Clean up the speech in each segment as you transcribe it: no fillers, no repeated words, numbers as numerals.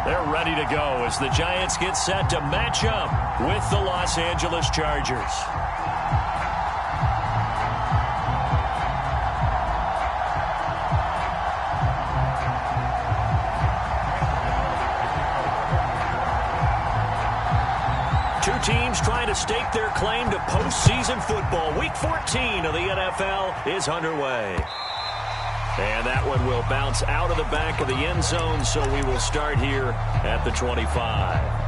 They're ready to go as the Giants get set to match up with the Los Angeles Chargers. Two teams trying to stake their claim to postseason football. Week 14 of the NFL is underway. And that one will bounce out of the back of the end zone, so we will start here at the 25.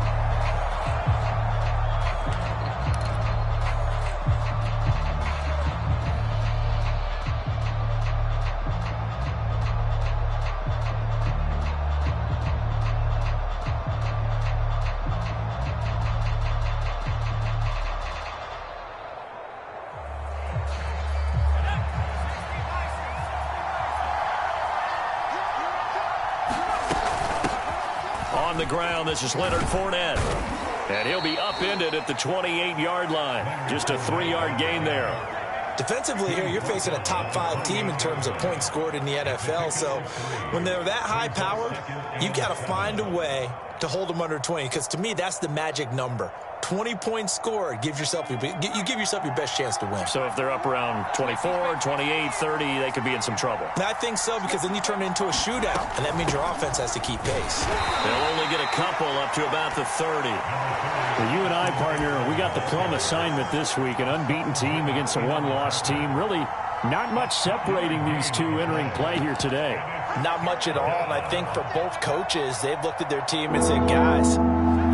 On the ground, this is Leonard Fournette. And he'll be upended at the 28-yard line. Just a 3-yard gain there. Defensively here, you're facing a top-5 team in terms of points scored in the NFL. So when they're that high-powered, you've got to find a way to hold them under 20. Because to me, that's the magic number. 20 points scored, you give yourself your best chance to win. So if they're up around 24, 28, 30, they could be in some trouble. And I think so, because then you turn it into a shootout, and that means your offense has to keep pace. They'll only get a couple up to about the 30. Well, you and I, partner, we got the plum assignment this week, an unbeaten team against a one-loss team. Really not much separating these two entering play here today. Not much at all, and I think for both coaches, they've looked at their team and said, guys,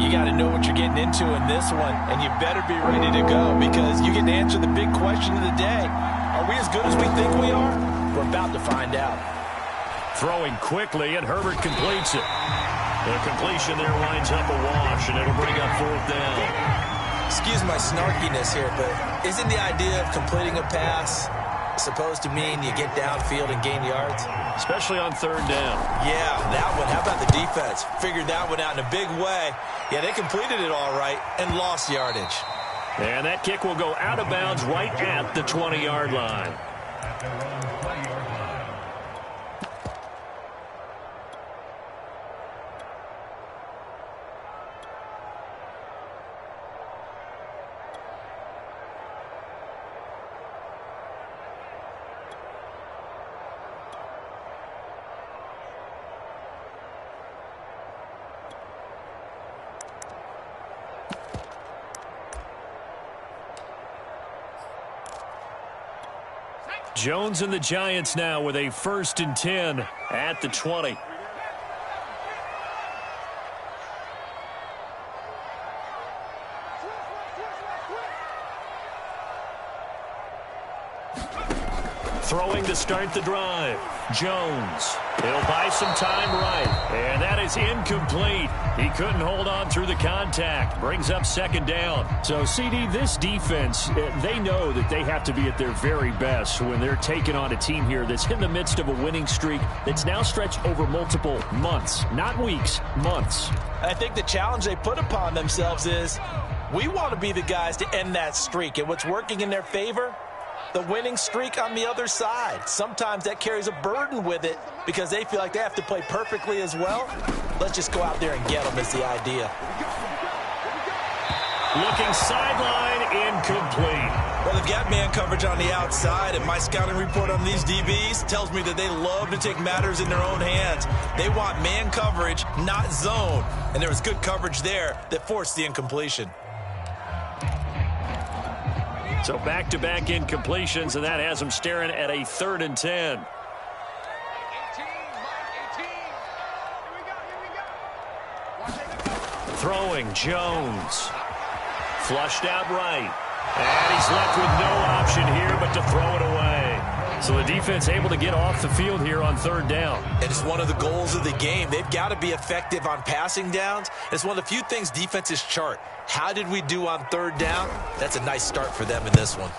you got to know what you're getting into in this one, and you better be ready to go because you get to answer the big question of the day. Are we as good as we think we are? We're about to find out. Throwing quickly, and Herbert completes it. The completion there winds up a wash, and it'll bring up 4th down. Excuse my snarkiness here, but isn't the idea of completing a pass supposed to mean you get downfield and gain yards? Especially on 3rd down. Yeah, that one. How about the defense? Figured that one out in a big way. Yeah, they completed it all right and lost yardage. And that kick will go out of bounds right at the 20-yard line. Jones and the Giants now with a 1st and 10 at the 20. Throwing to start the drive. Jones. He'll buy some time right. And that is incomplete. He couldn't hold on through the contact. Brings up 2nd down. So, CD, this defense, they know that they have to be at their very best when they're taking on a team here that's in the midst of a winning streak that's now stretched over multiple months. Not weeks, months. I think the challenge they put upon themselves is we want to be the guys to end that streak. And what's working in their favor? The winning streak on the other side. Sometimes that carries a burden with it because they feel like they have to play perfectly as well. Let's just go out there and get them is the idea. Looking sideline, incomplete. Well, they've got man coverage on the outside, and my scouting report on these DBs tells me that they love to take matters in their own hands. They want man coverage, not zone. And there was good coverage there that forced the incompletion. So back-to-back incompletions, and that has them staring at a 3rd and 10. Throwing, Jones. Flushed out right. And he's left with no option here but to throw it away. So the defense able to get off the field here on 3rd down. And it's one of the goals of the game. They've got to be effective on passing downs. It's one of the few things defenses chart. How did we do on 3rd down? That's a nice start for them in this one.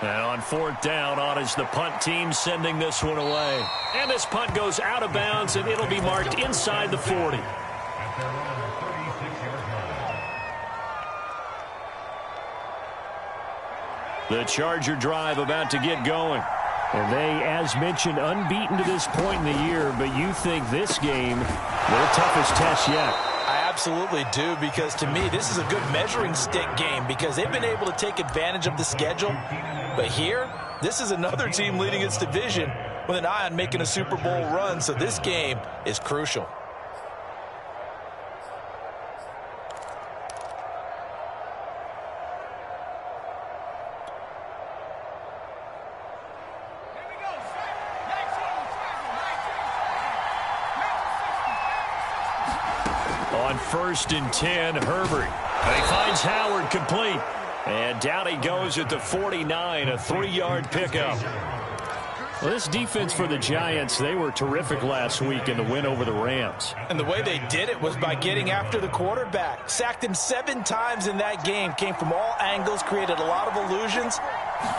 And on 4th down, on is the punt team sending this one away. And this punt goes out of bounds, and it'll be marked inside the 40. The Charger drive about to get going. And they, as mentioned, unbeaten to this point in the year, but you think this game, their toughest test yet. I absolutely do, because to me, this is a good measuring stick game because they've been able to take advantage of the schedule. But here, this is another team leading its division with an eye on making a Super Bowl run, so this game is crucial. On 1st and 10, Herbert. He finds Howard complete. And down he goes at the 49, a 3-yard pickup. Well, this defense for the Giants, they were terrific last week in the win over the Rams. And the way they did it was by getting after the quarterback. Sacked him 7 times in that game. Came from all angles, created a lot of illusions,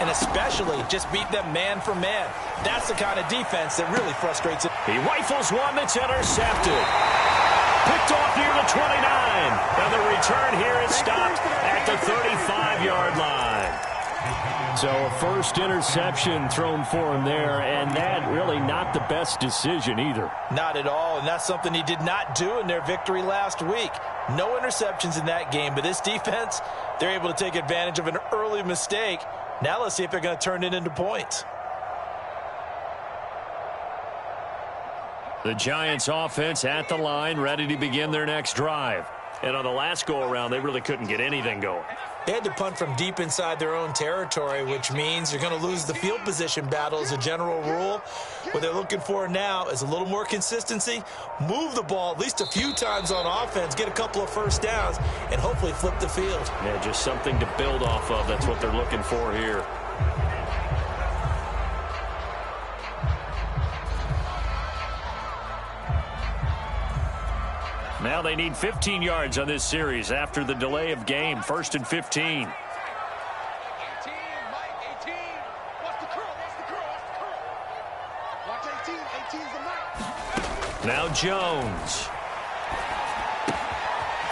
and especially just beat them man for man. That's the kind of defense that really frustrates it. He rifles one that's intercepted. Picked off near the 29. And the return here is stopped at the 35-yard line. So a first interception thrown for him there, and that really not the best decision either. Not at all, and that's something he did not do in their victory last week. No interceptions in that game, but this defense, they're able to take advantage of an early mistake. Now let's see if they're going to turn it into points. The Giants offense at the line, ready to begin their next drive. And on the last go-around, they really couldn't get anything going. They had to punt from deep inside their own territory, which means you're going to lose the field position battle as a general rule. What they're looking for now is a little more consistency, move the ball at least a few times on offense, get a couple of first downs, and hopefully flip the field. Yeah, just something to build off of. That's what they're looking for here. Now they need 15 yards on this series after the delay of game. 1st and 15. Now Jones.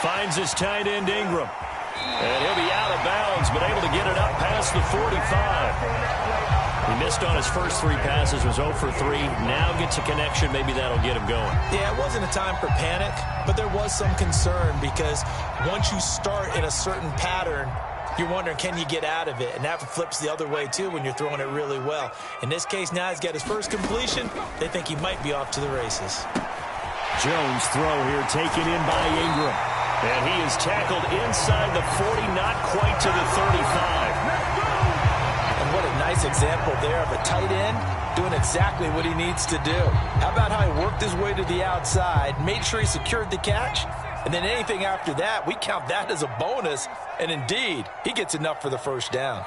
Finds his tight end Ingram. And he'll be out of bounds, but able to get it up past the 45. He missed on his first 3 passes, was 0 for 3. Now gets a connection. Maybe that'll get him going. Yeah, it wasn't a time for panic, but there was some concern because once you start in a certain pattern, you're wondering, can you get out of it? And that flips the other way, too, when you're throwing it really well. In this case, now he's got his first completion. They think he might be off to the races. Jones throw here taken in by Ingram. And he is tackled inside the 40, not quite to the 35. What a nice example there of a tight end doing exactly what he needs to do. How about how he worked his way to the outside, made sure he secured the catch, and then anything after that, we count that as a bonus, and indeed, he gets enough for the first down.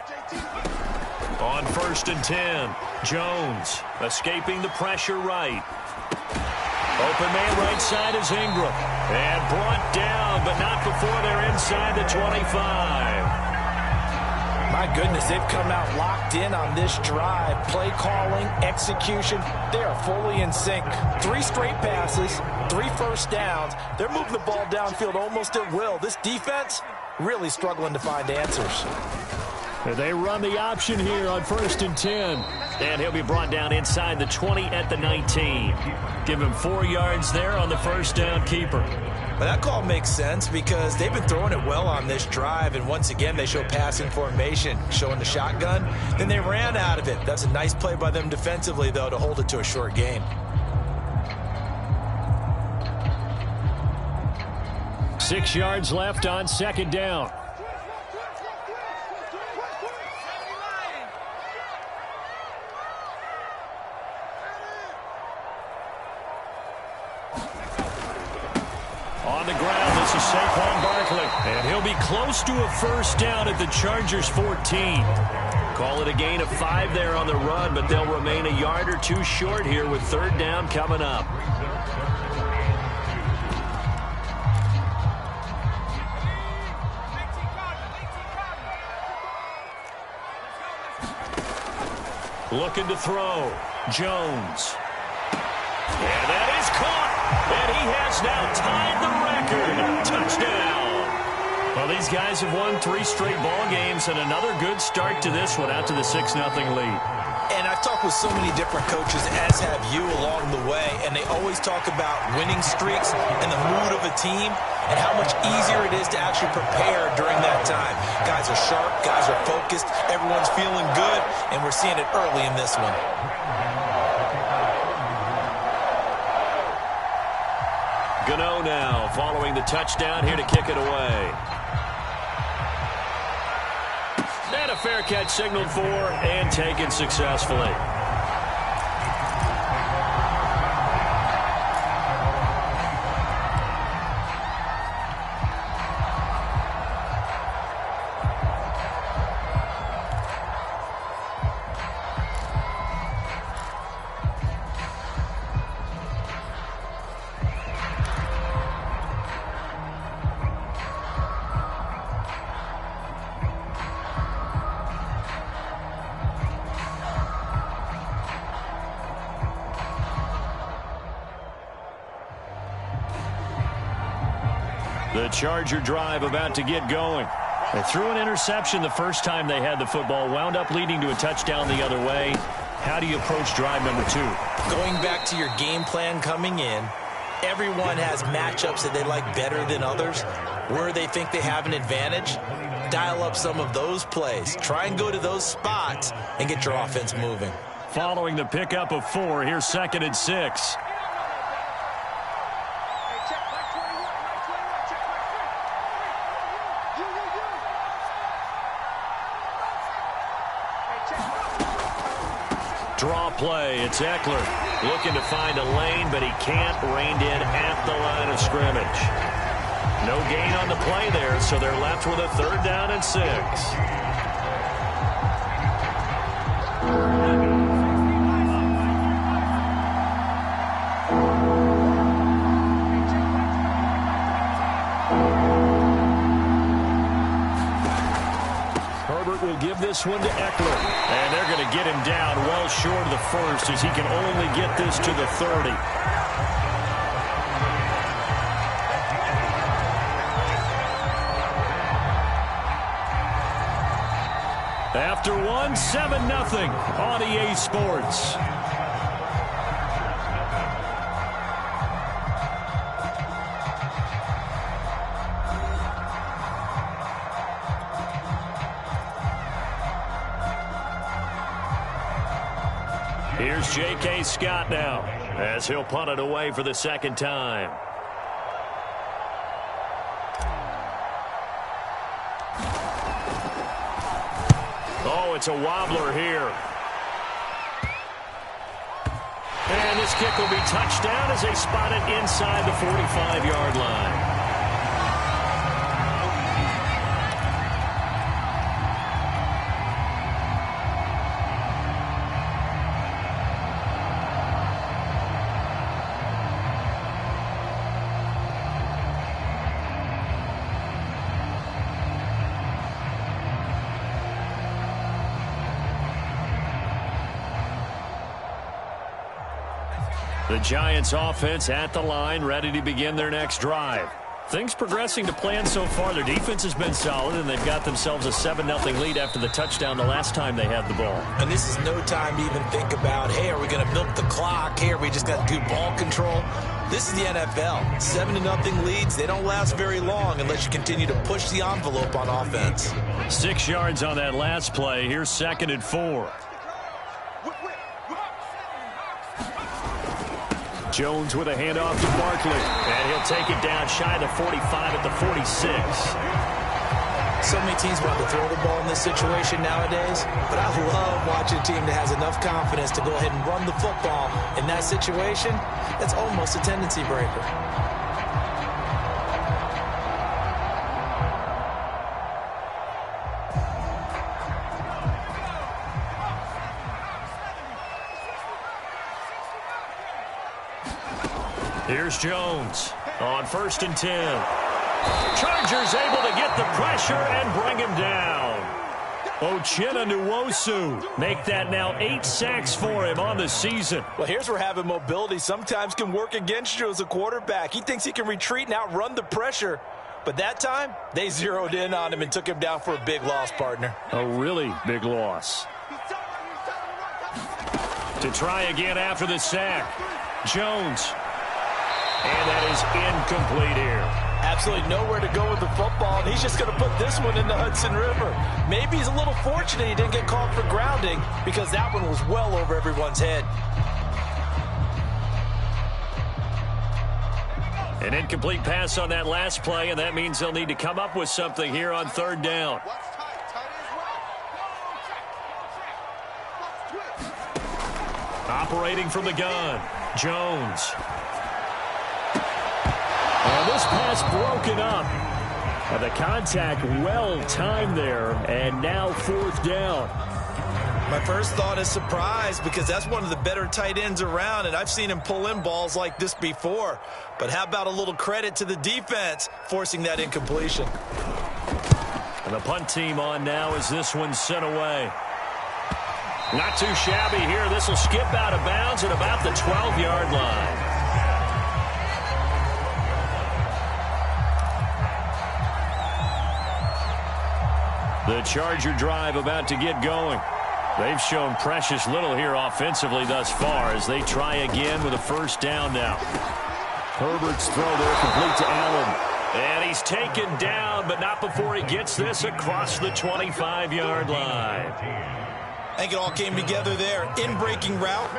On 1st and 10, Jones escaping the pressure right. Open man right side is Ingram. And brought down, but not before they're inside the 25. My goodness, they've come out locked in on this drive. Play calling, execution, they are fully in sync. 3 straight passes, 3 first downs. They're moving the ball downfield almost at will. This defense really struggling to find answers. They run the option here on 1st and 10. And he'll be brought down inside the 20 at the 19. Give him 4 yards there on the first down keeper. Well, that call makes sense because they've been throwing it well on this drive, and once again they show passing formation, showing the shotgun. Then they ran out of it. That's a nice play by them defensively, though, to hold it to a short gain. Six yards left on 2nd down. On the ground, this is Saquon Barkley. And he'll be close to a first down at the Chargers' 14. Call it a gain of 5 there on the run, but they'll remain a yard or 2 short here with 3rd down coming up. Looking to throw. Jones. And that is caught. And he has now tied the record. Touchdown. Well, these guys have won 3 straight ball games and another good start to this one out to the 6-0 lead. And I've talked with so many different coaches, as have you, along the way, and they always talk about winning streaks and the mood of a team and how much easier it is to actually prepare during that time. Guys are sharp, guys are focused, everyone's feeling good, and we're seeing it early in this one. Gano now following the touchdown here to kick it away. And a fair catch signaled for and taken successfully. The Charger drive about to get going. They threw an interception the first time they had the football, wound up leading to a touchdown the other way. How do you approach drive number 2? Going back to your game plan coming in, everyone has matchups that they like better than others. Where they think they have an advantage, dial up some of those plays. Try and go to those spots and get your offense moving. Following the pickup of 4, here's 2nd and 6. Draw play. It's Eckler looking to find a lane, but he can't. Reined in at the line of scrimmage. No gain on the play there, so they're left with a 3rd down and 6. Herbert will give this one to Eckler. And they're going to get him down well short of the 1st as he can only get this to the 30. After 1, 7-0 on EA Sports. Here's J.K. Scott now as he'll punt it away for the 2nd time. Oh, it's a wobbler here. And this kick will be touchdown as they spot it inside the 45-yard line. The Giants offense at the line, ready to begin their next drive. Things progressing to plan so far. Their defense has been solid, and they've got themselves a 7-0 lead after the touchdown the last time they had the ball. And this is no time to even think about, hey, are we going to milk the clock? Hey, are we just going to do ball control? This is the NFL. 7-0 leads, they don't last very long unless you continue to push the envelope on offense. 6 yards on that last play. Here's 2nd and 4. Jones with a handoff to Barkley. And he'll take it down shy of the 45 at the 46. So many teams want to throw the ball in this situation nowadays, but I love watching a team that has enough confidence to go ahead and run the football. In that situation, that's almost a tendency breaker. Here's Jones on 1st and 10. Chargers able to get the pressure and bring him down. Uchenna Nwosu make that now 8 sacks for him on the season. Well, here's where having mobility sometimes can work against you as a quarterback. He thinks he can retreat and outrun the pressure. But that time, they zeroed in on him and took him down for a big loss, partner. A really big loss. To try again after the sack. Jones. And that is incomplete here. Absolutely nowhere to go with the football, and he's just going to put this one in the Hudson River. Maybe he's a little fortunate he didn't get called for grounding because that one was well over everyone's head. An incomplete pass on that last play, and that means they'll need to come up with something here on third down. Operating from the gun, Jones. And this pass broken up. And the contact well timed there, and now fourth down. My first thought is surprise because that's one of the better tight ends around, and I've seen him pull in balls like this before. But how about a little credit to the defense forcing that incompletion? And the punt team on now as this one's sent away. Not too shabby here. This will skip out of bounds at about the 12-yard line. The Charger drive about to get going. They've shown precious little here offensively thus far as they try again with a first down now. Herbert's throw there complete to Allen. And he's taken down, but not before he gets this across the 25-yard line. I think it all came together there. In-breaking route,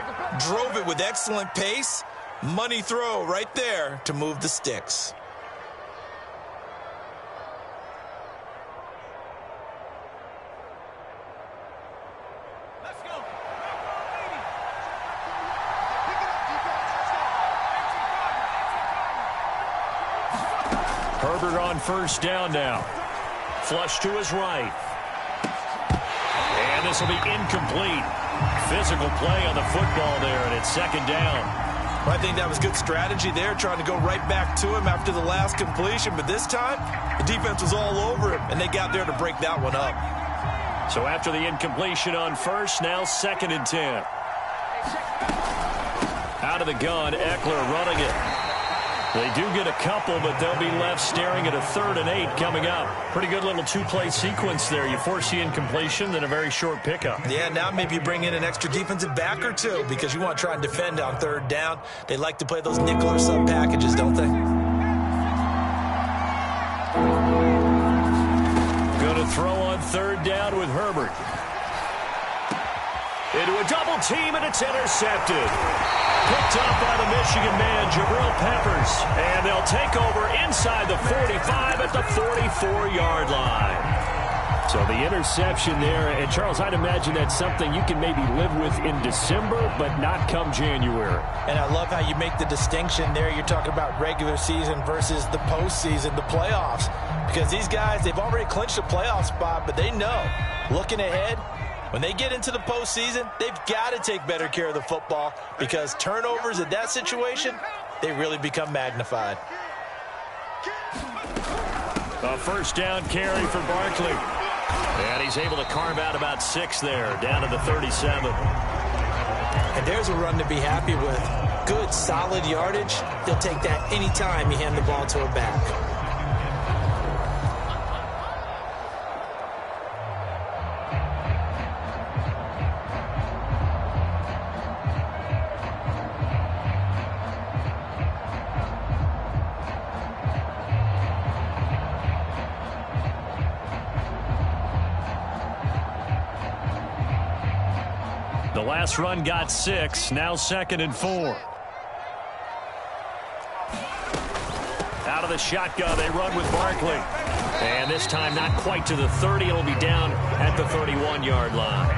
drove it with excellent pace. Money throw right there to move the sticks. Herbert on first down now. Flush to his right. And this will be incomplete. Physical play on the football there, and it's second down. Well, I think that was good strategy there, trying to go right back to him after the last completion. But this time, the defense was all over him, and they got there to break that one up. So after the incompletion on first, now second and 10. Out of the gun, Eckler running it. They do get a couple, but they'll be left staring at a 3rd and 8 coming up. Pretty good little two-play sequence there. You force the incompletion, then a very short pickup. Yeah, now maybe you bring in an extra defensive back or two because you want to try and defend on third down. They like to play those nickel or sub packages, don't they? Going to throw on third down with Herbert. Into a double team, and it's intercepted. Picked up by the Michigan man, Jabril Peppers. And they'll take over inside the 45 at the 44-yard line. So the interception there. And, Charles, I'd imagine that's something you can maybe live with in December, but not come January. And I love how you make the distinction there. You're talking about regular season versus the postseason, the playoffs. Because these guys, they've already clinched a playoff spot, but they know, looking ahead, when they get into the postseason, they've got to take better care of the football because turnovers in that situation, they really become magnified. A first down carry for Barkley. And he's able to carve out about 6 there, down to the 37. And there's a run to be happy with. Good, solid yardage. They'll take that anytime you hand the ball to a back. The last run got 6, now 2nd and 4. Out of the shotgun, they run with Barkley. And this time not quite to the 30. It'll be down at the 31-yard line.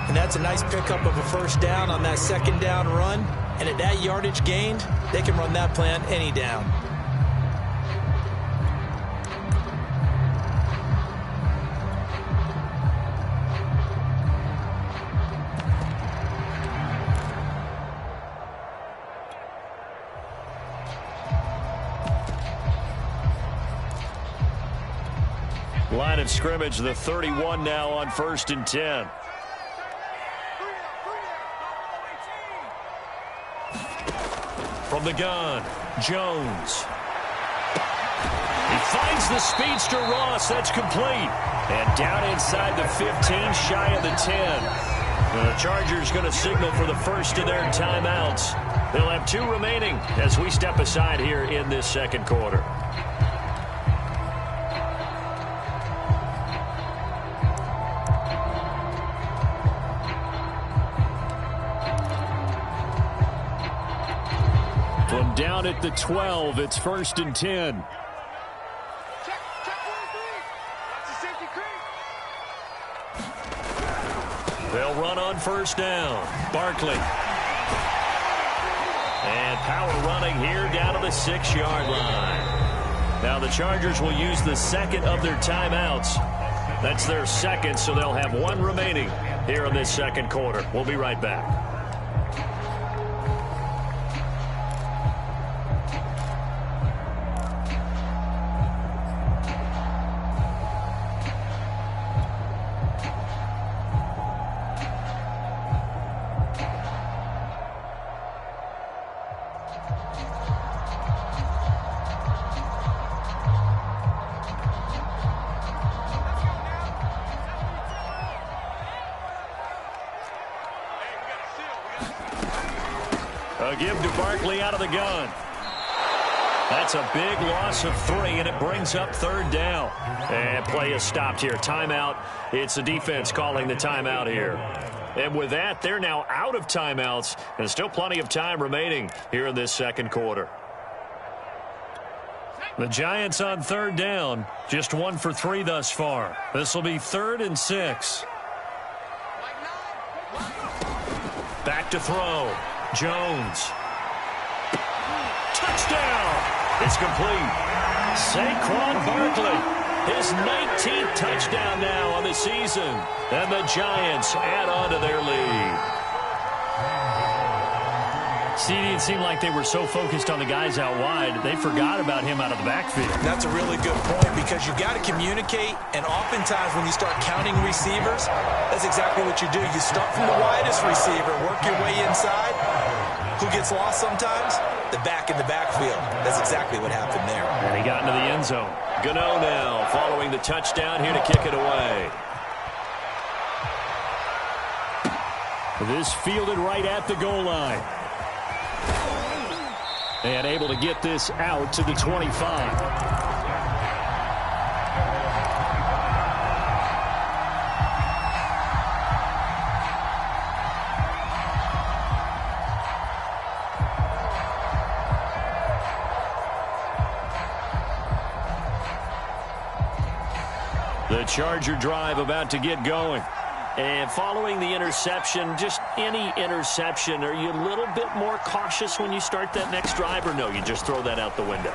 And that's a nice pickup of a first down on that second down run. And at that yardage gained, they can run that plan any down. Line of scrimmage, the 31 now on 1st and 10. From the gun, Jones. He finds the speedster Ross. That's complete. And down inside the 15, shy of the 10. The Chargers going to signal for the first of their timeouts. They'll have 2 remaining as we step aside here in this second quarter. From down at the 12, it's 1st and 10. They'll run on first down. Barkley. And power running here down to the 6-yard line. Now the Chargers will use the second of their timeouts. That's their second, so they'll have 1 remaining here in this second quarter. We'll be right back. A give to Barkley out of the gun. That's a big loss of 3, and it brings up 3rd down. And play is stopped here. Timeout. It's the defense calling the timeout here. And with that, they're now out of timeouts, and still plenty of time remaining here in this second quarter. The Giants on 3rd down, just 1 for 3 thus far. This will be 3rd and 6. Back to throw. Jones. Touchdown. It's complete. Saquon Barkley, his 19th touchdown now on the season. And the Giants add on to their lead. CD, it seemed like they were so focused on the guys out wide, they forgot about him out of the backfield. That's a really good point because you've got to communicate, and oftentimes when you start counting receivers, that's exactly what you do. You start from the widest receiver, work your way inside. Who gets lost sometimes? The back in the backfield. That's exactly what happened there. And he got into the end zone. Gano now following the touchdown here to kick it away. This fielded right at the goal line. And able to get this out to the 25. The Charger drive about to get going. And following the interception, just any interception, are you a little bit more cautious when you start that next drive, or no, you just throw that out the window?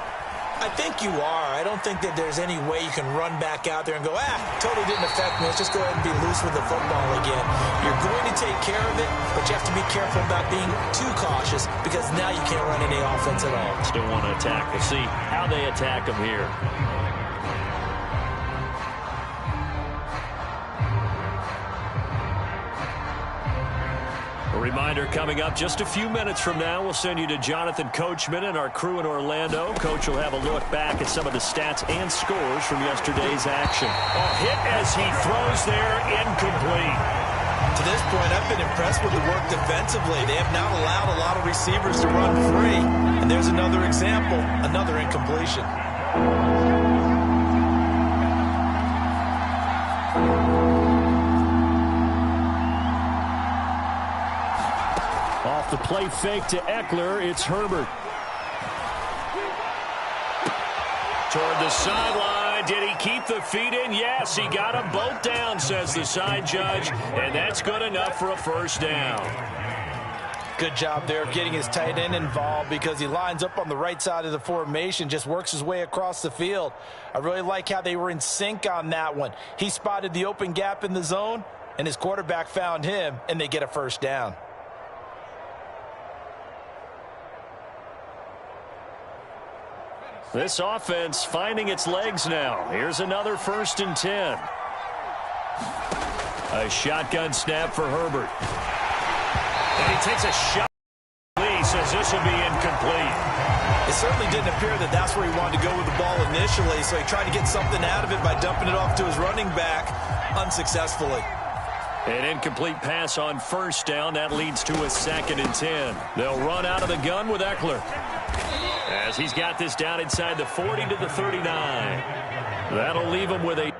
I think you are. I don't think that there's any way you can run back out there and go, totally didn't affect me. Let's just go ahead and be loose with the football again. You're going to take care of it, but you have to be careful about being too cautious because now you can't run any offense at all. Still want to attack. We'll see how they attack them here. A reminder coming up just a few minutes from now. We'll send you to Jonathan Coachman and our crew in Orlando. Coach will have a look back at some of the stats and scores from yesterday's action. A hit as he throws there, incomplete. To this point, I've been impressed with the work defensively. They have not allowed a lot of receivers to run free. And there's another example, another incompletion. Off the play fake to Eckler, it's Herbert. Toward the sideline. Did he keep the feet in? Yes, he got them both down, says the side judge. And that's good enough for a first down. Good job there of getting his tight end involved because he lines up on the right side of the formation, just works his way across the field. I really like how they were in sync on that one. He spotted the open gap in the zone, and his quarterback found him, and they get a first down. This offense finding its legs now. Here's another 1st and 10. A shotgun snap for Herbert. And he takes a shot. Lee says this will be incomplete. It certainly didn't appear that that's where he wanted to go with the ball initially, so he tried to get something out of it by dumping it off to his running back unsuccessfully. An incomplete pass on first down. That leads to a 2nd and 10. They'll run out of the gun with Eckler, as he's got this down inside the 40 to the 39. That'll leave him with a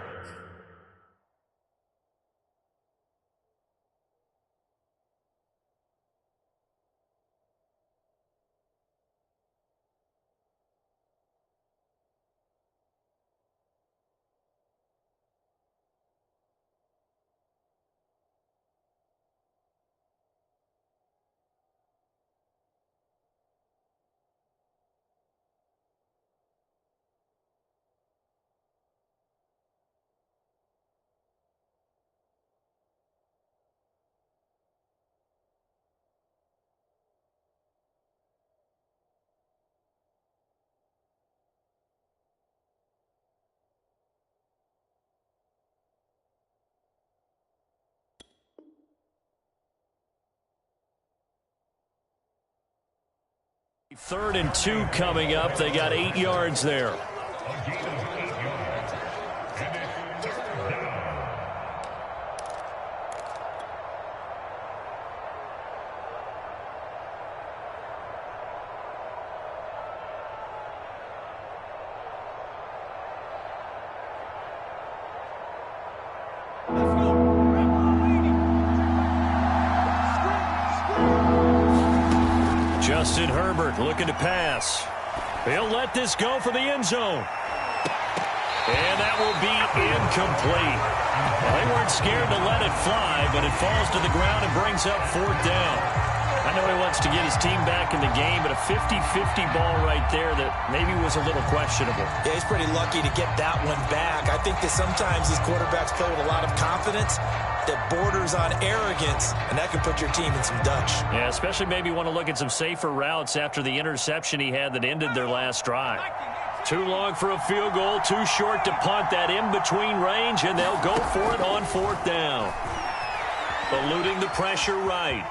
Third and 2 coming up. They got 8 yards there. Justin Herbert looking to pass. He'll let this go for the end zone. And that will be incomplete. Well, they weren't scared to let it fly, but it falls to the ground and brings up 4th down. I know he wants to get his team back in the game, but a 50-50 ball right there that maybe was a little questionable. Yeah, he's pretty lucky to get that one back. I think that sometimes these quarterbacks play with a lot of confidence that borders on arrogance, and that can put your team in some Dutch. Yeah, especially maybe want to look at some safer routes after the interception he had that ended their last drive. Too long for a field goal, too short to punt. That in-between range, and they'll go for it on 4th down. Eluding the pressure right.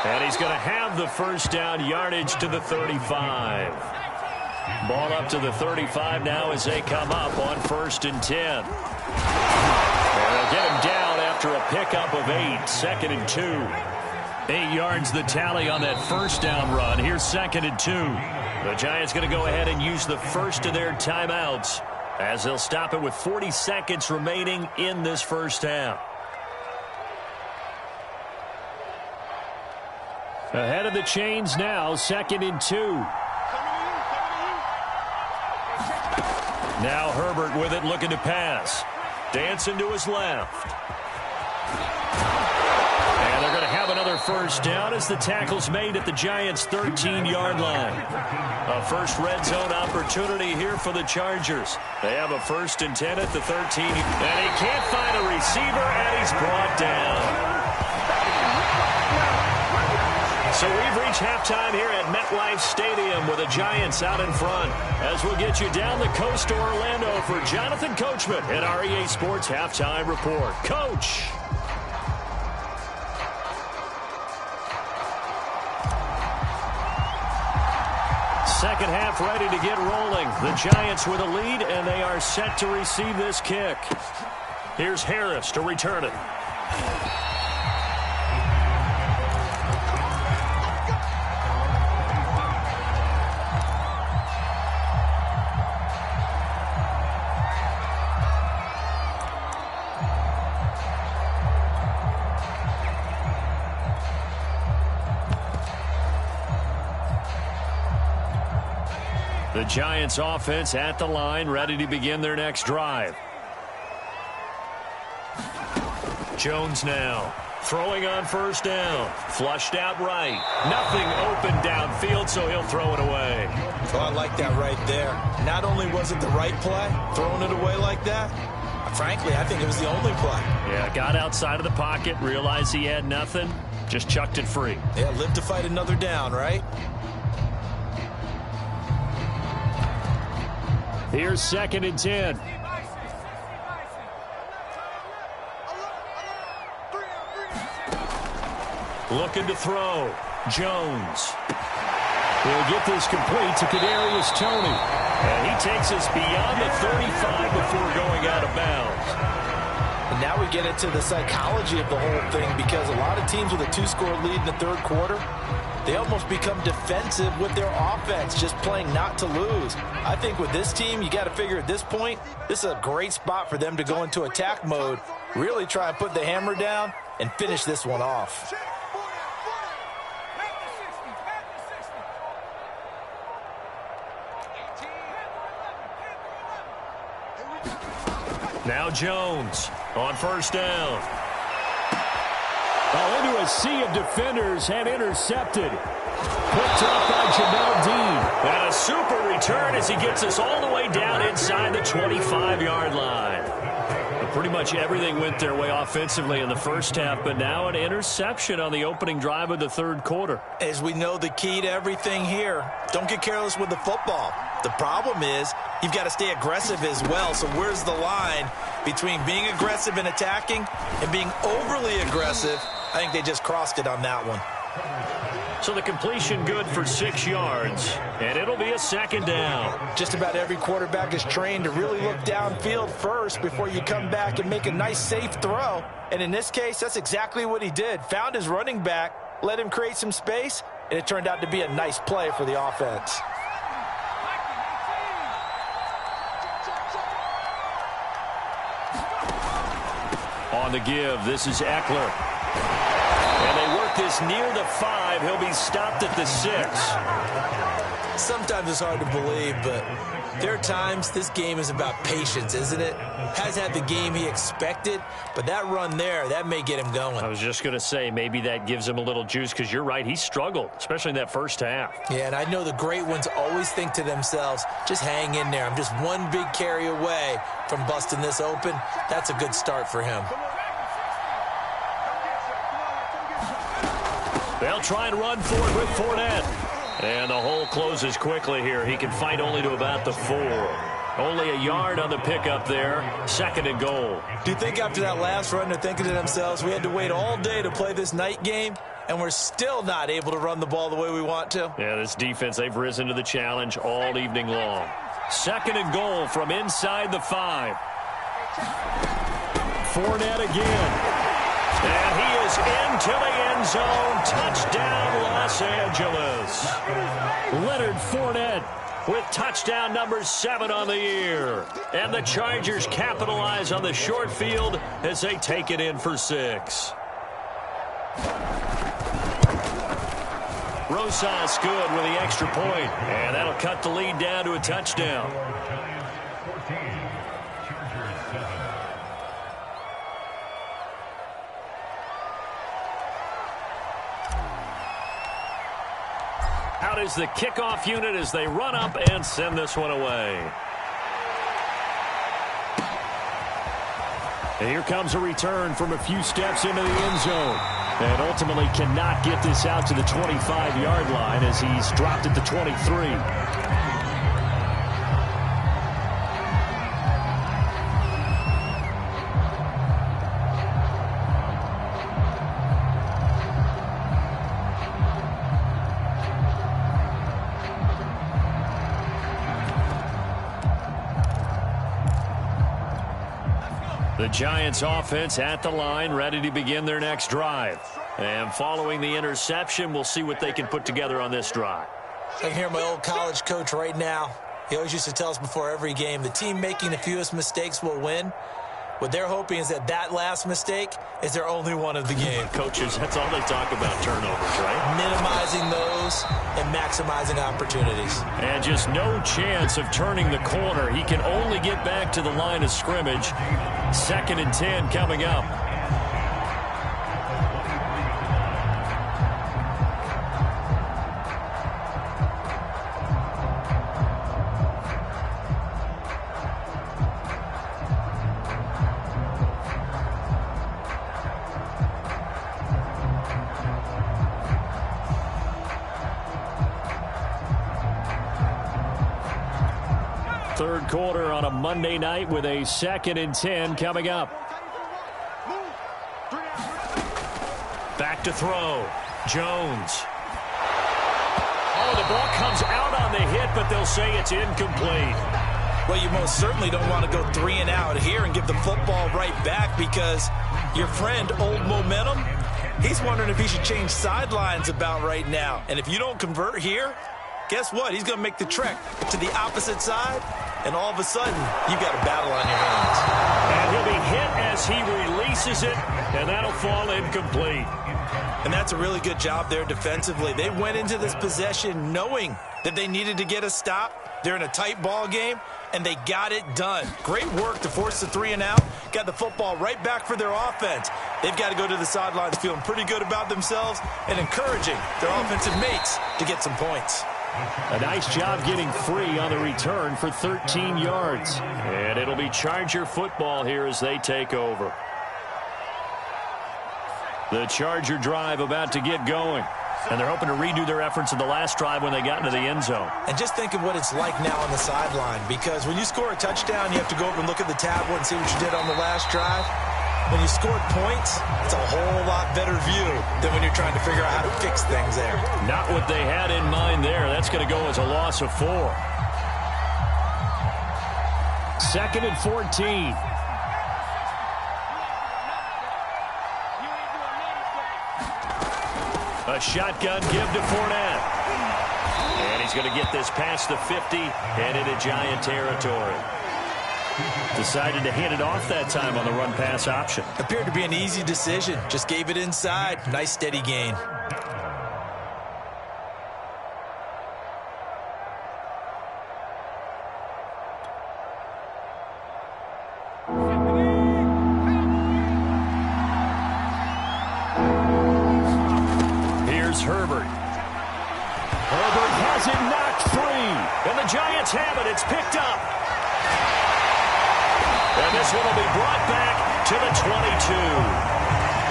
And he's going to have the first down, yardage to the 35. Ball up to the 35 now as they come up on 1st and 10. And they'll get him down after a pickup of 8, 2nd and 2. 8 yards the tally on that first down run. Here's 2nd and 2. The Giants going to go ahead and use the first of their timeouts as they'll stop it with 40 seconds remaining in this first half. Ahead of the chains now, 2nd and 2. Now Herbert with it, looking to pass. Dancing to his left. And they're going to have another first down as the tackle's made at the Giants' 13-yard line. A first red zone opportunity here for the Chargers. They have a 1st and 10 at the 13. And he can't find a receiver, and he's brought down. So we've reached halftime here at MetLife Stadium with the Giants out in front. As we'll get you down the coast to Orlando for Jonathan Coachman at our EA Sports Halftime Report. Coach. Second half ready to get rolling. The Giants with a lead, and they are set to receive this kick. Here's Harris to return it. The Giants offense at the line, ready to begin their next drive. Jones now throwing on first down. Flushed out right. Nothing open downfield, so he'll throw it away. Oh, I like that right there. Not only was it the right play, throwing it away like that, frankly, I think it was the only play. Yeah, got outside of the pocket, realized he had nothing, just chucked it free. Yeah, live to fight another down, right? Here's 2nd and 10. Looking to throw. Jones. He'll get this complete to Kadarius Toney. And he takes us beyond the 35 before going out of bounds. And now we get into the psychology of the whole thing, because a lot of teams with a 2-score lead in the third quarter, they almost become defensive with their offense, just playing not to lose. I think with this team, you got to figure at this point, this is a great spot for them to go into attack mode, really try and put the hammer down and finish this one off. Now Jones on first down. Into a sea of defenders and intercepted. Picked up by Jamel Dean. And a super return as he gets us all the way down inside the 25-yard line. But pretty much everything went their way offensively in the first half, but now an interception on the opening drive of the third quarter. As we know, the key to everything here, don't get careless with the football. The problem is you've got to stay aggressive as well. So where's the line between being aggressive and attacking and being overly aggressive? I think they just crossed it on that one. So the completion good for 6 yards, and it'll be a second down. Just about every quarterback is trained to really look downfield first before you come back and make a nice, safe throw. And in this case, that's exactly what he did. Found his running back, let him create some space, and it turned out to be a nice play for the offense. On the give, this is Eckler. And they work this near the 5. He'll be stopped at the 6. Sometimes it's hard to believe, but there are times this game is about patience, isn't it? Has had the game he expected, but that run there, that may get him going. I was just going to say, maybe that gives him a little juice, because you're right, he struggled, especially in that first half. Yeah, and I know the great ones always think to themselves, just hang in there. I'm just one big carry away from busting this open. That's a good start for him. They'll try and run forward with Fournette. And the hole closes quickly here. He can fight only to about the 4. Only a yard on the pickup there. Second and goal. Do you think after that last run they're thinking to themselves, we had to wait all day to play this night game, and we're still not able to run the ball the way we want to? Yeah, this defense, they've risen to the challenge all evening long. Second and goal from inside the 5. Fournette again. And he is into the end zone. Touchdown, Los Angeles. Leonard Fournette with touchdown number 7 on the year. And the Chargers capitalize on the short field as they take it in for 6. Rosas good with the extra point. And that'll cut the lead down to a touchdown. Out is the kickoff unit as they run up and send this one away. And here comes a return from a few steps into the end zone. And ultimately cannot get this out to the 25-yard line as he's dropped at the 23. The Giants offense at the line, ready to begin their next drive. And following the interception, we'll see what they can put together on this drive. I can hear my old college coach right now. He always used to tell us before every game, the team making the fewest mistakes will win. What they're hoping is that last mistake is their only one of the game. Coaches, that's all they talk about, turnovers, right? Minimizing those and maximizing opportunities. And just no chance of turning the corner. He can only get back to the line of scrimmage. 2nd and 10 coming up. Third quarter on a Monday night with a 2nd and 10 coming up. Back to throw. Jones. Oh, the ball comes out on the hit, but they'll say it's incomplete. Well, you most certainly don't want to go 3 and out here and give the football right back, because your friend, Old Momentum, he's wondering if he should change sidelines about right now. And if you don't convert here, guess what? He's going to make the trek to the opposite side, and all of a sudden, you've got a battle on your hands. And he'll be hit as he releases it, and that'll fall incomplete. And that's a really good job there defensively. They went into this possession knowing that they needed to get a stop. They're in a tight ball game, and they got it done. Great work to force the 3 and out. Got the football right back for their offense. They've got to go to the sidelines feeling pretty good about themselves and encouraging their offensive mates to get some points. A nice job getting free on the return for 13 yards. And it'll be Charger football here as they take over. The Charger drive about to get going. And they're hoping to redo their efforts in the last drive when they got into the end zone. And just think of what it's like now on the sideline, because when you score a touchdown, you have to go over and look at the tablet and see what you did on the last drive. When you scored points, it's a whole lot better view than when you're trying to figure out how to fix things there. Not what they had in mind there. That's going to go as a loss of 4. 2nd and 14. A shotgun give to Fournette. And he's going to get this past the 50 and into Giant territory. Decided to hand it off that time on the run-pass option. Appeared to be an easy decision. Just gave it inside. Nice steady gain. Here's Herbert. Herbert has it knocked free. And the Giants have it. It's picked up. And this one will be brought back to the 22.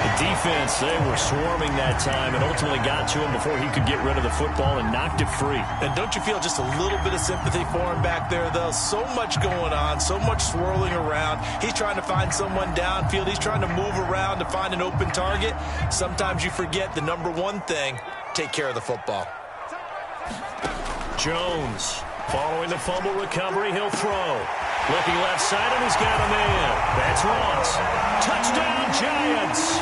The defense, they were swarming that time and ultimately got to him before he could get rid of the football and knocked it free. And don't you feel just a little bit of sympathy for him back there, though? So much going on, so much swirling around. He's trying to find someone downfield. He's trying to move around to find an open target. Sometimes you forget the number one thing, take care of the football. Jones, following the fumble recovery, he'll throw. Looking left side, and he's got a man. That's Ross. Touchdown, Giants.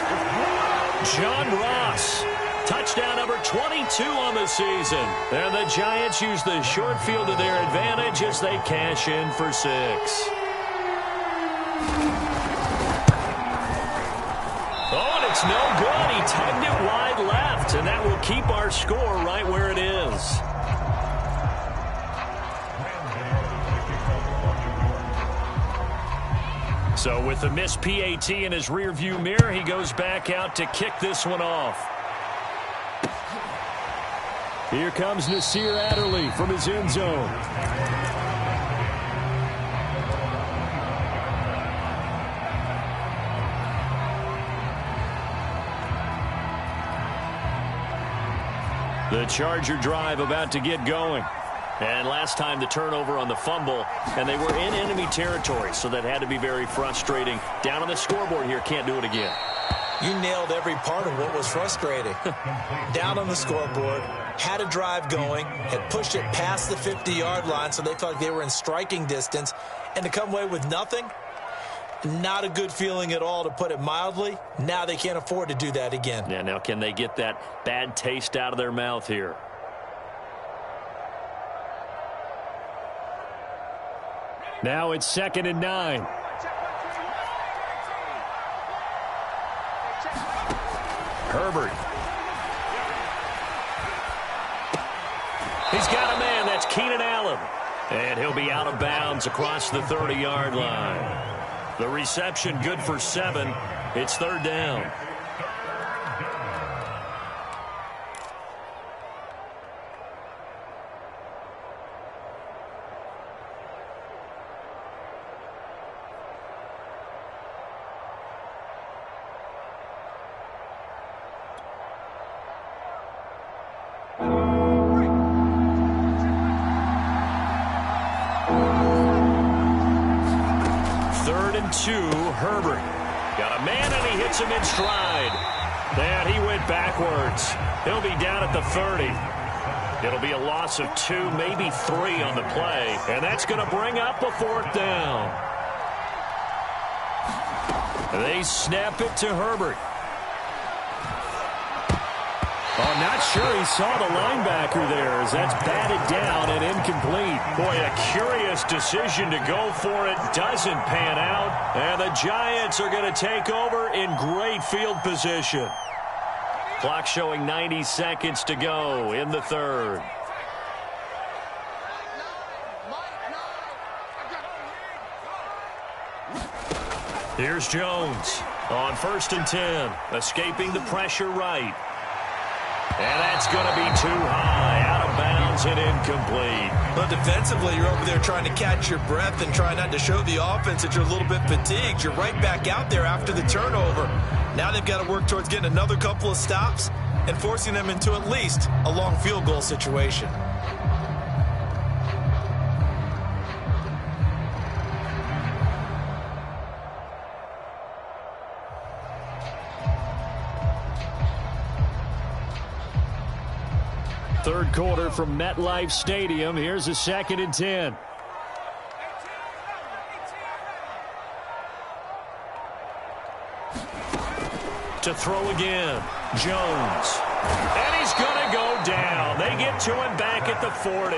John Ross. Touchdown number 22 on the season. And the Giants use the short field to their advantage as they cash in for 6. Oh, and it's no good. He tugged it wide left, and that will keep our score right where it is. So with the missed PAT in his rearview mirror, he goes back out to kick this one off. Here comes Nasir Adderley from his end zone. The Charger drive about to get going. And last time the turnover on the fumble, and they were in enemy territory, so that had to be very frustrating. Down on the scoreboard here, can't do it again. You nailed every part of what was frustrating. Down on the scoreboard, had a drive going, had pushed it past the 50-yard line, so they felt like they were in striking distance, and to come away with nothing, not a good feeling at all, to put it mildly. Now they can't afford to do that again. Yeah, now can they get that bad taste out of their mouth here? Now it's 2nd and 9. Herbert. He's got a man. That's Keenan Allen. And he'll be out of bounds across the 30-yard line. The reception good for 7. It's 3rd down. Herbert got a man, and he hits him in stride. And he went backwards. He'll be down at the 30. It'll be a loss of 2, maybe 3 on the play, and that's going to bring up a 4th down. They snap it to Herbert. Oh, not sure he saw the linebacker there as that's batted down and incomplete. Boy, a curious decision to go for it. Doesn't pan out. And the Giants are going to take over in great field position. Clock showing 90 seconds to go in the 3rd. Here's Jones on 1st and 10. Escaping the pressure right. And that's going to be too high, out of bounds and incomplete. But defensively, you're over there trying to catch your breath and try not to show the offense that you're a little bit fatigued. You're right back out there after the turnover. Now they've got to work towards getting another couple of stops and forcing them into at least a long field goal situation. Third quarter from MetLife Stadium. Here's a 2nd and 10. To throw again, Jones. And he's going to go down. They get to him back at the 40.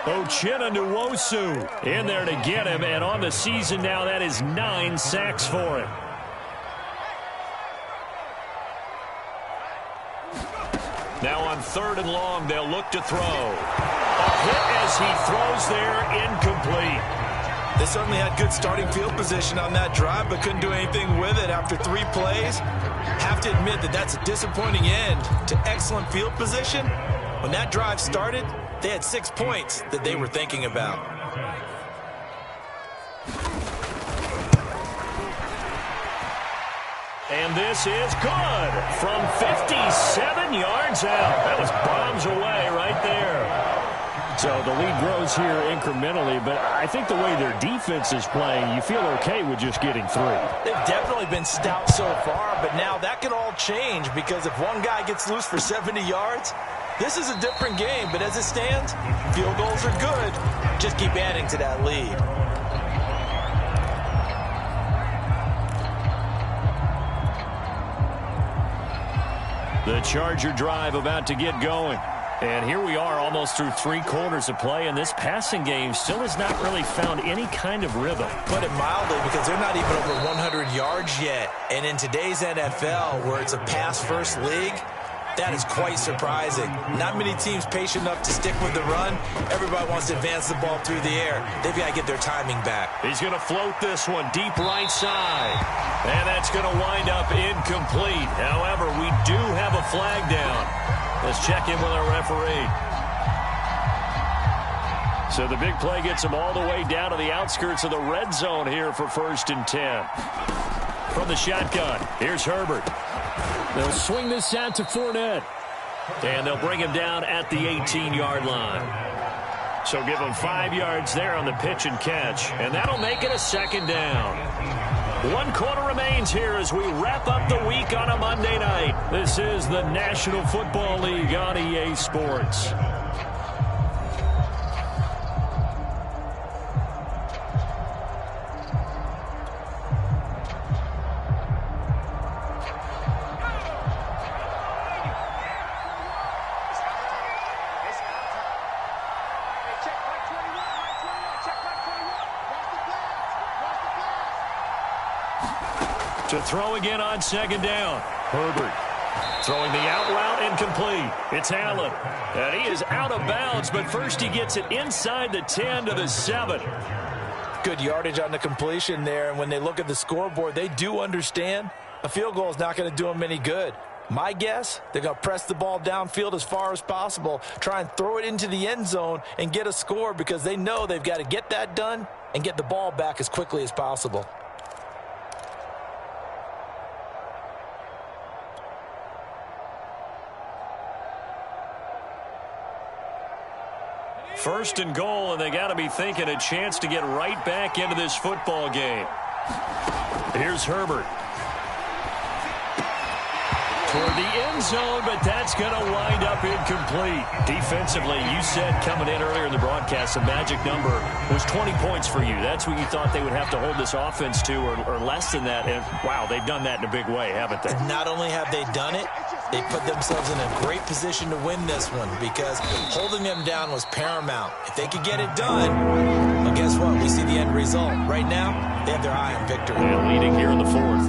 Uchenna Nwosu in there to get him, and on the season now, that is 9 sacks for him. Now on 3rd and long, they'll look to throw. A hit as he throws there, incomplete. They certainly had good starting field position on that drive, but couldn't do anything with it after 3 plays. Have to admit that that's a disappointing end to excellent field position. When that drive started, they had 6 points that they were thinking about. And this is good from 57 yards out. That was bombs away right there. So the lead grows here incrementally, but I think the way their defense is playing, you feel okay with just getting 3. They've definitely been stout so far, but now that could all change because if one guy gets loose for 70 yards, this is a different game. But as it stands, field goals are good. Just keep adding to that lead. The Charger drive about to get going. And here we are almost through 3 quarters of play, and this passing game still has not really found any kind of rhythm. Put it mildly, because they're not even over 100 yards yet. And in today's NFL, where it's a pass-first league, that is quite surprising. Not many teams patient enough to stick with the run. Everybody wants to advance the ball through the air. They've got to get their timing back. He's going to float this one deep right side. And that's going to wind up incomplete. However, we do have a flag down. Let's check in with our referee. So the big play gets them all the way down to the outskirts of the red zone here for 1st and 10. From the shotgun, here's Herbert. They'll swing this out to Fournette. And they'll bring him down at the 18-yard line. So give him 5 yards there on the pitch and catch. And that'll make it a 2nd down. 1 quarter remains here as we wrap up the week on a Monday night. This is the National Football League on EA Sports. To throw again on 2nd down. Herbert throwing the out route incomplete. It's Allen. And he is out of bounds, but first he gets it inside the 10 to the 7. Good yardage on the completion there. And when they look at the scoreboard, they do understand a field goal is not going to do them any good. My guess, they're going to press the ball downfield as far as possible, try and throw it into the end zone and get a score because they know they've got to get that done and get the ball back as quickly as possible. First and goal, and they got to be thinking a chance to get right back into this football game. Here's Herbert. toward the end zone, but that's going to wind up incomplete. Defensively, you said coming in earlier in the broadcast, the magic number was 20 points for you. That's what you thought they would have to hold this offense to, or less than that. And, wow, they've done that in a big way, haven't they? Not only have they done it, they put themselves in a great position to win this one because holding them down was paramount. If they could get it done, well, guess what? We see the end result. Right now, they have their eye on victory. And leading here in the fourth.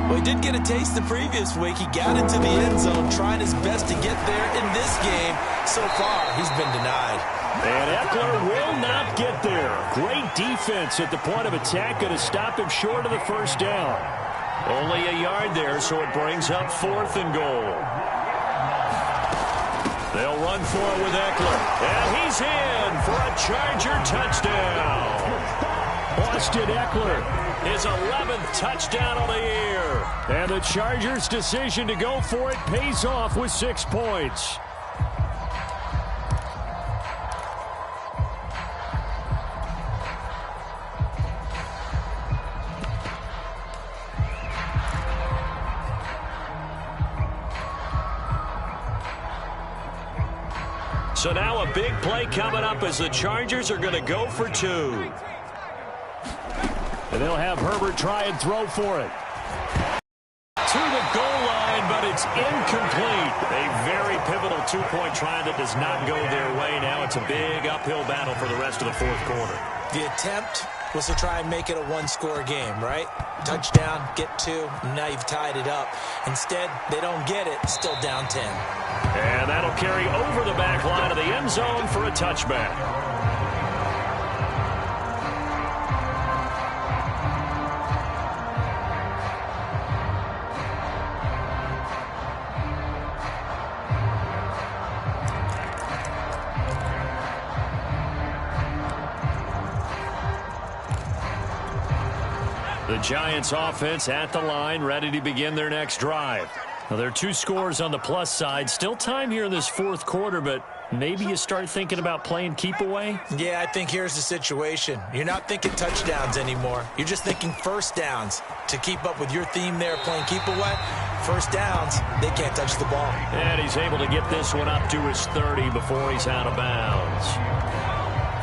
Well, he did get a taste the previous week. He got into the end zone, trying his best to get there in this game. So far, he's been denied. And Ekeler will not get there. Great defense at the point of attack, going to stop him short of the first down. Only a yard there, so it brings up 4th and goal. They'll run for it with Ekeler. And he's in for a Charger touchdown. Austin Ekeler, his 11th touchdown of the year. And the Chargers' decision to go for it pays off with 6 points. So now a big play coming up as the Chargers are going to go for 2. And they'll have Herbert try and throw for it. To the goal line, but it's incomplete. A very pivotal 2-point try that does not go their way. Now it's a big uphill battle for the rest of the fourth quarter. The attempt was to try and make it a one-score game, right? Touchdown, get 2, and now you've tied it up. Instead, they don't get it, still down 10. And that'll carry over the back line of the end zone for a touchback. The Giants offense at the line, ready to begin their next drive. Now, there are 2 scores on the plus side. Still time here in this fourth quarter, but maybe you start thinking about playing keep away? Yeah, I think here's the situation. You're not thinking touchdowns anymore. You're just thinking first downs. To keep up with your theme there, playing keep away, first downs, they can't touch the ball. And he's able to get this one up to his 30 before he's out of bounds.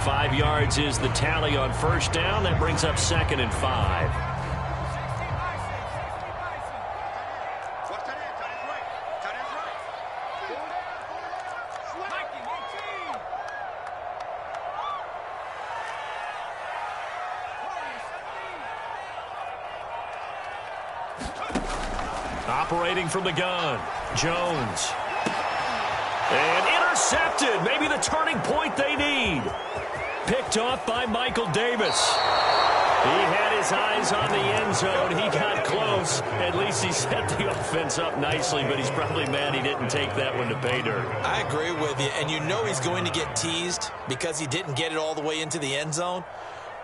5 yards is the tally on first down. That brings up 2nd and 5. Operating from the gun, Jones. And intercepted. Maybe the turning point they need. Picked off by Michael Davis. He had his eyes on the end zone. He got close. At least he set the offense up nicely, but he's probably mad he didn't take that one to pay dirt. I agree with you, and you know he's going to get teased because he didn't get it all the way into the end zone.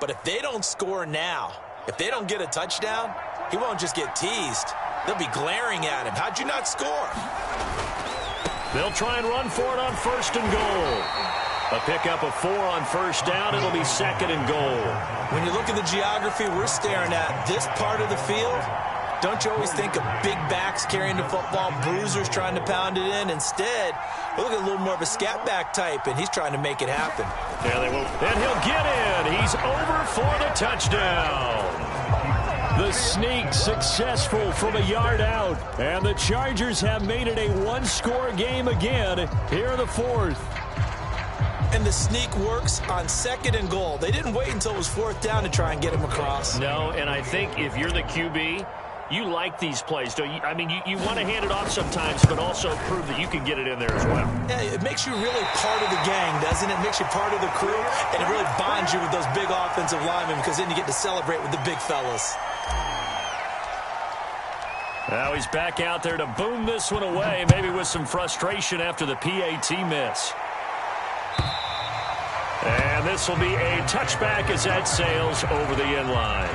But if they don't score now, if they don't get a touchdown, he won't just get teased. They'll be glaring at him. How'd you not score? They'll try and run for it on 1st and goal. A pickup of 4 on first down. It'll be 2nd and goal. When you look at the geography we're staring at, this part of the field, don't you always think of big backs carrying the football, bruisers trying to pound it in? Instead, look at a little more of a scat back type, and he's trying to make it happen. Yeah, they will. And he'll get in. He's over for the touchdown. The sneak successful from a yard out. And the Chargers have made it a one-score game again here in the fourth. And the sneak works on 2nd and goal. They didn't wait until it was 4th down to try and get him across. No, and I think if you're the QB, you like these plays, don't you? I mean, you want to hand it off sometimes, but also prove that you can get it in there as well. Yeah, it makes you really part of the gang, doesn't it? It makes you part of the crew, and it really bonds you with those big offensive linemen because then you get to celebrate with the big fellas. Now he's back out there to boom this one away, maybe with some frustration after the PAT miss. And this will be a touchback as that sails over the end line.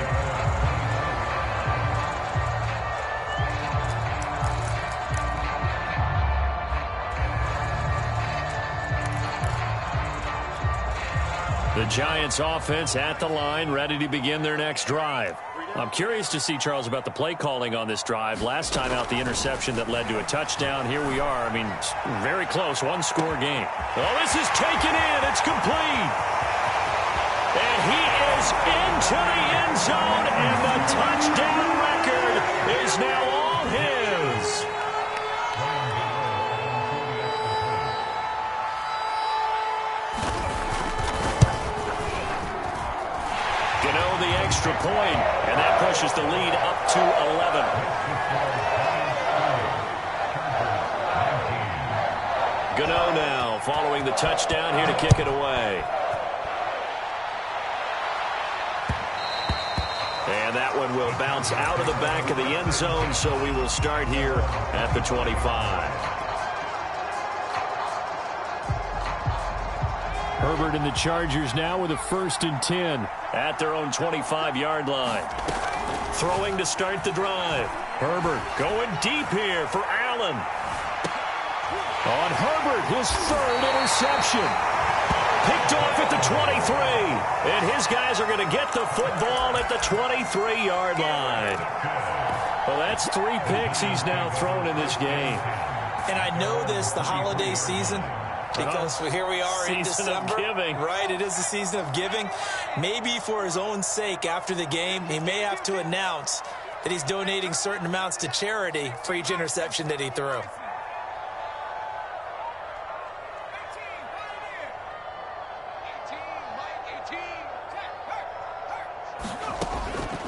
The Giants offense at the line, ready to begin their next drive. I'm curious to see, Charles, about the play calling on this drive. Last time out, the interception that led to a touchdown. Here we are. I mean, very close, one-score game. Oh, this is taken in. It's complete. And he is into the end zone, and the touchdown record is now all his. Gano the extra point, and that pushes the lead up to 11. Gano now following the touchdown here to kick it away. And that one will bounce out of the back of the end zone, so we will start here at the 25. Herbert and the Chargers now with a 1st and 10 at their own 25-yard line. Throwing to start the drive. Herbert going deep here for Allen. On Herbert, his 3rd interception. Picked off at the 23. And his guys are going to get the football at the 23-yard line. Well, that's 3 picks he's now thrown in this game. And I know this, the holiday season, because here we are in December. Right, it is the season of giving. Maybe for his own sake after the game, he may have to announce that he's donating certain amounts to charity for each interception that he threw.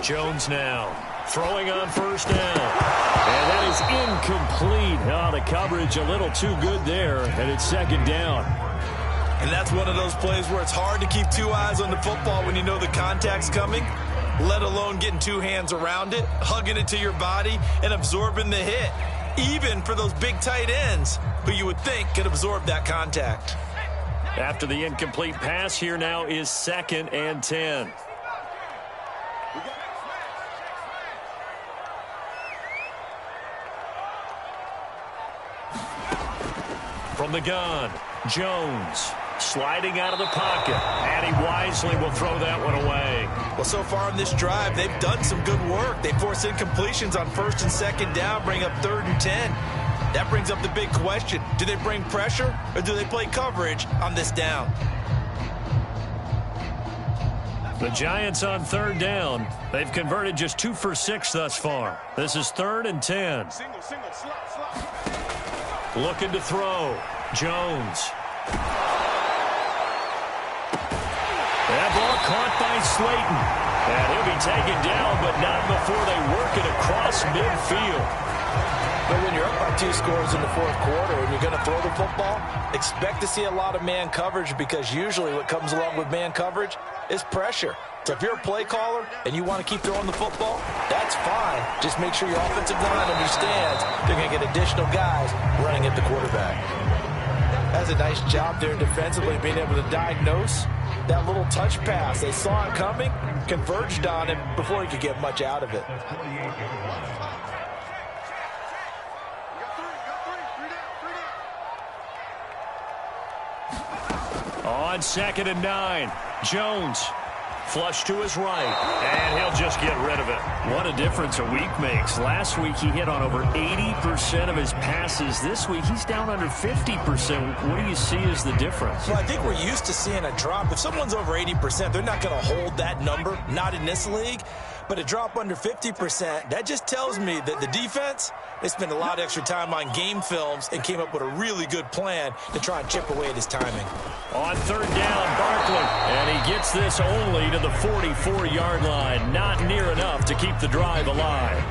Jones now throwing on 1st down. And that is incomplete. Oh, the coverage a little too good there, and it's 2nd down. And that's one of those plays where it's hard to keep 2 eyes on the football when you know the contact's coming, let alone getting 2 hands around it, hugging it to your body, and absorbing the hit, even for those big tight ends who you would think could absorb that contact. After the incomplete pass, here now is 2nd and 10. From the gun, Jones sliding out of the pocket, and he wisely will throw that one away. Well, so far in this drive, they've done some good work. They force incompletions on 1st and 2nd down, bring up 3rd and 10. That brings up the big question. Do they bring pressure, or do they play coverage on this down? The Giants on 3rd down. They've converted just 2 for 6 thus far. This is 3rd and 10. Looking to throw. Jones. That ball caught by Slayton. And he'll be taken down, but not before they work it across midfield. But when you're up by 2 scores in the 4th quarter and you're going to throw the football, expect to see a lot of man coverage, because usually what comes along with man coverage is pressure. So if you're a play caller and you want to keep throwing the football, that's fine. Just make sure your offensive line understands they're going to get additional guys running at the quarterback. That's a nice job there defensively, being able to diagnose that little touch pass. They saw it coming, converged on it before he could get much out of it. On 2nd and 9, Jones flush to his right, and he'll just get rid of it. What a difference a week makes. Last week he hit on over 80% of his passes. This week he's down under 50%. What do you see as the difference? Well, I think we're used to seeing a drop. If someone's over 80%, they're not going to hold that number, not in this league. But a drop under 50%, that just tells me that the defense, they spent a lot of extra time on game films and came up with a really good plan to try and chip away at his timing. On 3rd down, Barkley, and he gets this only to the 44-yard line. Not near enough to keep the drive alive.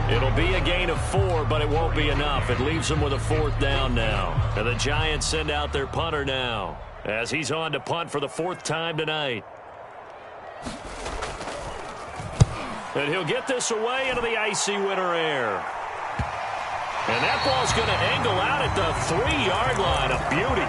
It'll be a gain of 4, but it won't be enough. It leaves them with a 4th down now. And the Giants send out their punter now, as he's on to punt for the 4th time tonight. And he'll get this away into the icy winter air. And that ball's going to angle out at the 3-yard line. A beauty.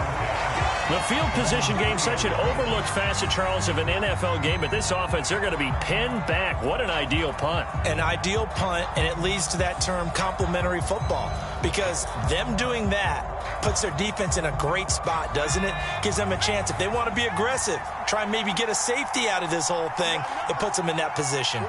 The field position game, such an overlooked facet, Charles, of an NFL game. But this offense, they're going to be pinned back. What an ideal punt. An ideal punt, and it leads to that term complementary football. Because them doing that puts their defense in a great spot, doesn't it? Gives them a chance. If they want to be aggressive, try and maybe get a safety out of this whole thing, it puts them in that position.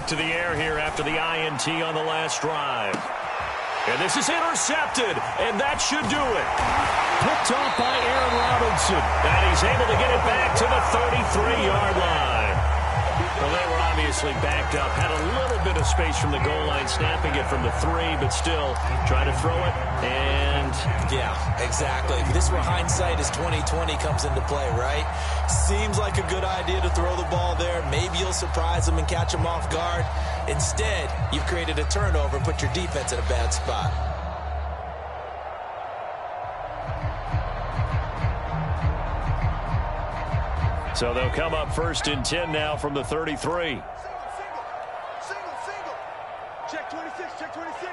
back to the air here after the INT on the last drive. And this is intercepted, and that should do it. Picked off by Aaron Robinson. And he's able to get it back to the 33-yard line. Well, they were obviously backed up. Had a little bit of space from the goal line, snapping it from the 3, but still trying to throw it. And yeah, exactly. If this were hindsight as 2020 comes into play, right? Seems like a good idea to throw the ball there. Maybe you'll surprise them and catch them off guard. Instead, you've created a turnover and put your defense in a bad spot. So they'll come up 1st and 10 now from the 33. Single. Check 26, check 26.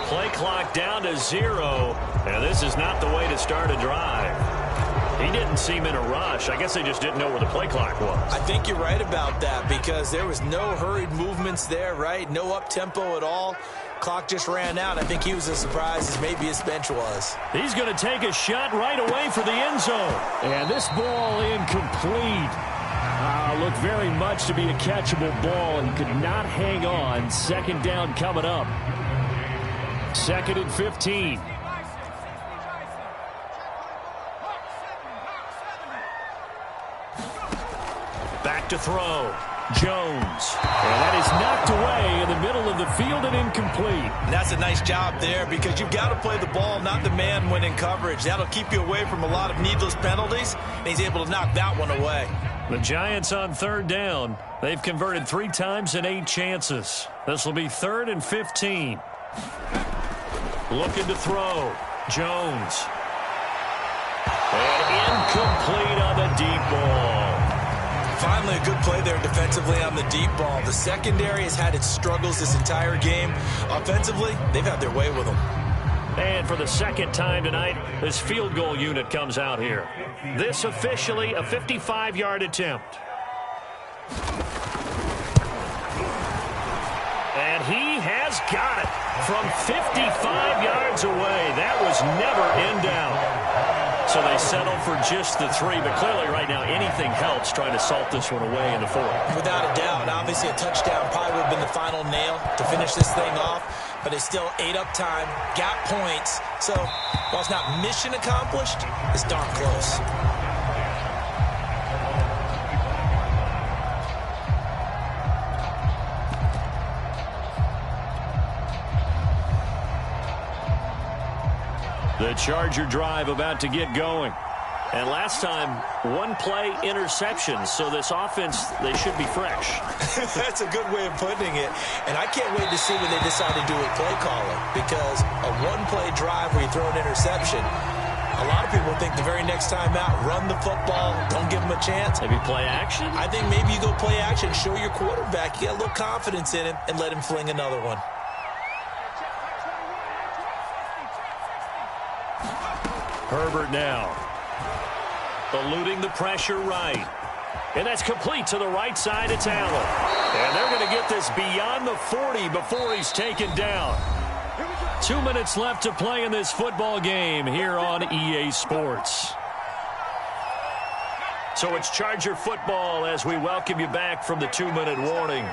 Play clock down to 0, and this is not the way to start a drive. He didn't seem in a rush. I guess they just didn't know where the play clock was. I think you're right about that because there was no hurried movements there, right? No up-tempo at all. Clock just ran out. I think he was as surprised as maybe his bench was. He's going to take a shot right away for the end zone. And this ball incomplete. Looked very much to be a catchable ball and could not hang on. 2nd down coming up. 2nd and 15. Back to throw. Jones. And that is knocked away in the middle of the field and incomplete. And that's a nice job there because you've got to play the ball, not the man when in coverage. That'll keep you away from a lot of needless penalties, and he's able to knock that one away. The Giants on 3rd down. They've converted 3 times in 8 chances. This will be 3rd and 15. Looking to throw. Jones. And incomplete on the deep ball. Finally, a good play there defensively on the deep ball. The secondary has had its struggles this entire game. Offensively, they've had their way with them. And for the 2nd time tonight, this field goal unit comes out here. This officially a 55-yard attempt. And he has got it from 55 yards away. That was never in doubt. So they settle for just the 3, but clearly right now anything helps trying to salt this one away in the 4th. Without a doubt, obviously a touchdown probably would have been the final nail to finish this thing off, but it's still ate up time, got points, so while it's not mission accomplished, it's darn close. The Charger drive about to get going. And last time, 1-play interception. So this offense, they should be fresh. That's a good way of putting it. And I can't wait to see what they decide to do with play calling. Because a 1-play drive where you throw an interception, a lot of people think the very next time out, run the football, don't give them a chance. Maybe play action? I think maybe you go play action, show your quarterback, you get a little confidence in him, and let him fling another one. Herbert now. Eluding the pressure right. And that's complete to the right side of Allen. And they're going to get this beyond the 40 before he's taken down. 2 minutes left to play in this football game here on EA Sports. So it's Charger football as we welcome you back from the 2-minute warning.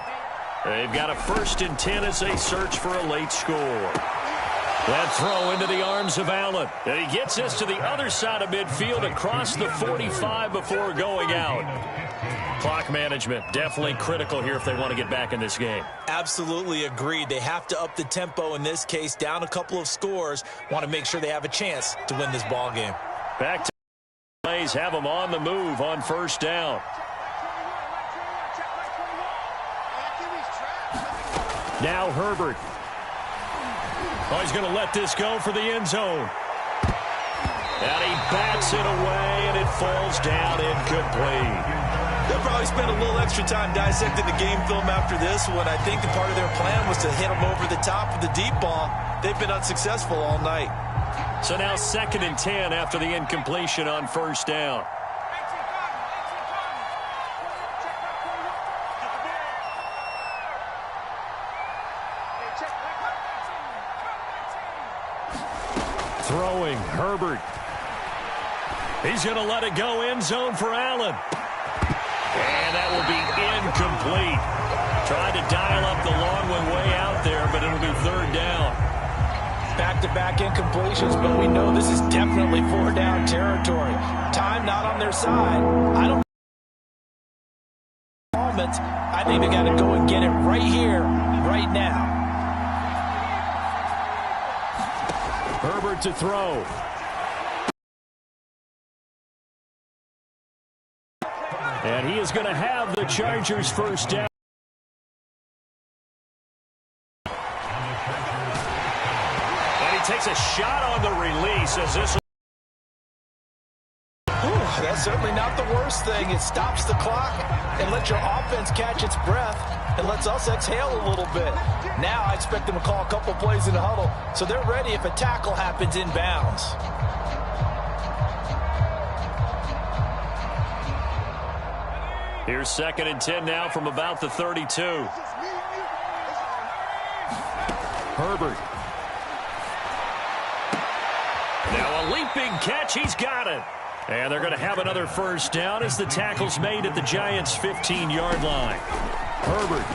They've got a 1st and 10 as they search for a late score. That throw into the arms of Allen. And he gets this to the other side of midfield across the 45 before going out. Clock management definitely critical here if they want to get back in this game. Absolutely agreed. They have to up the tempo in this case, down a couple of scores. Want to make sure they have a chance to win this ball game. Back to plays, have them on the move on 1st down. Now Herbert. Oh, he's going to let this go for the end zone. And he bats it away, and it falls down incomplete. They'll probably spend a little extra time dissecting the game film after this one. I think the part of their plan was to hit them over the top of the deep ball. They've been unsuccessful all night. So now 2nd and 10 after the incompletion on 1st down. Throwing, Herbert. He's going to let it go end zone for Allen. And that will be incomplete. Tried to dial up the long one way out there, but it'll be third down. Back-to-back incompletions, but we know this is definitely four-down territory. Time not on their side. I think they got to go and get it right here, right now. Herbert to throw. And he is going to have the Chargers first down. And he takes a shot on the release as this. That's certainly not the worst thing. It stops the clock and lets your offense catch its breath and lets us exhale a little bit. Now I expect them to call a couple plays in the huddle so they're ready if a tackle happens inbounds. Here's 2nd and 10 now from about the 32. Herbert. Now a leaping catch. He's got it. And they're going to have another first down as the tackle's made at the Giants' 15-yard line. Herbert.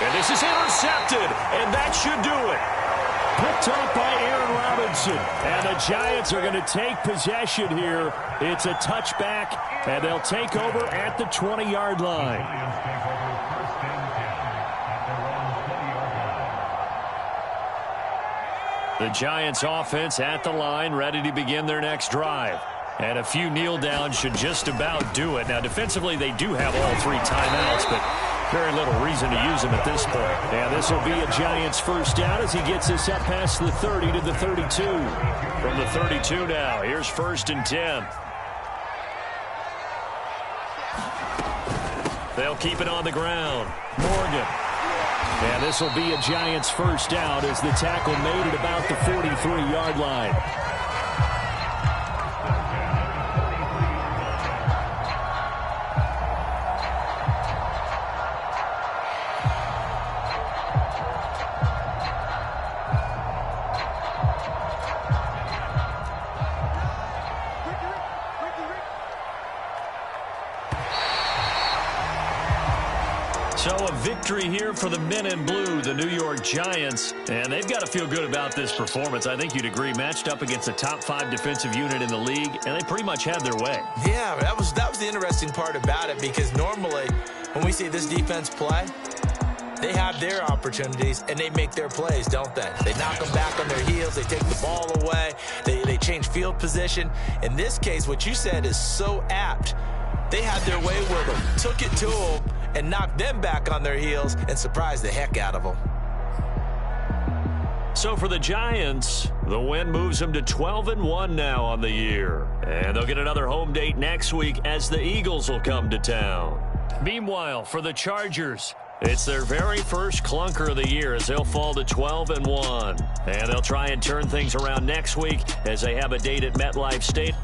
And this is intercepted, and that should do it. Picked off by Aaron Robinson. And the Giants are going to take possession here. It's a touchback, and they'll take over at the 20-yard line. The Giants offense at the line, ready to begin their next drive. And a few kneel downs should just about do it. Now, defensively, they do have all 3 timeouts, but very little reason to use them at this point. And this will be a Giants first down as he gets this up past the 30 to the 32. From the 32 now, here's 1st and 10. They'll keep it on the ground. Morgan. And this will be a Giants first down as the tackle made at about the 43-yard line. So a victory here for the men in blue, the New York Giants, and they've got to feel good about this performance. I think you'd agree, matched up against a top 5 defensive unit in the league, and they pretty much had their way. Yeah, that was the interesting part about it, because normally when we see this defense play, they have their opportunities and they make their plays, don't they? They knock them back on their heels, they take the ball away, they change field position. In this case, what you said is so apt. They had their way with them, took it to them, and knocked them back on their heels and surprised the heck out of them. So for the Giants, the win moves them to 12-1 now on the year. And they'll get another home date next week as the Eagles will come to town. Meanwhile, for the Chargers, it's their very first clunker of the year as they'll fall to 12-1. And they'll try and turn things around next week as they have a date at MetLife Stadium.